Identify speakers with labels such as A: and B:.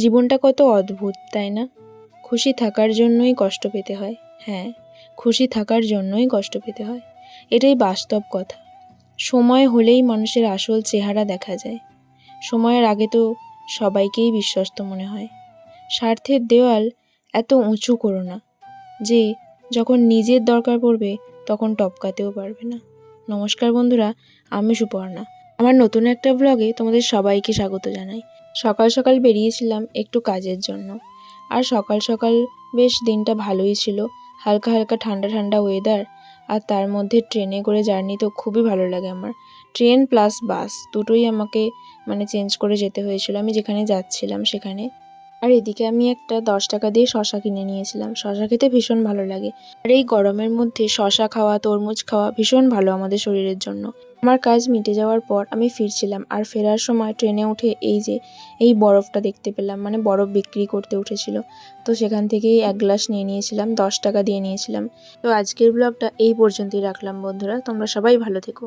A: জীবনটা কত অদ্ভুত, তাই না? খুশি থাকার জন্যই কষ্ট পেতে হয়। হ্যাঁ, খুশি থাকার জন্যই কষ্ট পেতে হয়। এটাই বাস্তব কথা। সময় হলেই মানুষের আসল চেহারা দেখা যায়। সময়ের আগে তো সবাইকেই বিশ্বস্ত মনে হয়। স্বার্থের দেওয়াল এত উঁচু করো না যে যখন নিজের দরকার পড়বে তখন টপকাতেও পারবে না। নমস্কার বন্ধুরা, আমি সুপর্ণা। আমার নতুন একটা ব্লগে তোমাদের সবাইকে স্বাগত জানাই। সকাল সকাল বেরিয়েছিলাম একটু কাজের জন্য। আর সকাল সকাল বেশ দিনটা ভালোই ছিল, হালকা হালকা ঠান্ডা ঠান্ডা ওয়েদার। আর তার মধ্যে ট্রেনে করে জার্নি তো খুবই ভালো লাগে আমার। ট্রেন প্লাস বাস দুটোই আমাকে চেঞ্জ করে যেতে হয়েছিল আমি যেখানে যাচ্ছিলাম সেখানে। আর এদিকে আমি একটা 10 টাকা দিয়ে শসা কিনে নিয়েছিলাম। শসা খেতে ভীষণ ভালো লাগে। আর এই গরমের মধ্যে শসা খাওয়া, তরমুজ খাওয়া ভীষণ ভালো আমাদের শরীরের জন্য। আমার কাজ মিটে যাওয়ার পর আমি ফিরছিলাম, আর ফেরার সময় ট্রেনে উঠে এই বরফটা দেখতে পেলাম, বরফ বিক্রি করতে উঠেছিল। তো সেখান থেকেই 1 গ্লাস নিয়ে নিয়েছিলাম, 10 টাকা দিয়ে নিয়েছিলাম। তো আজকের ব্লগটা এই পর্যন্তই রাখলাম বন্ধুরা, তোমরা সবাই ভালো থেকো।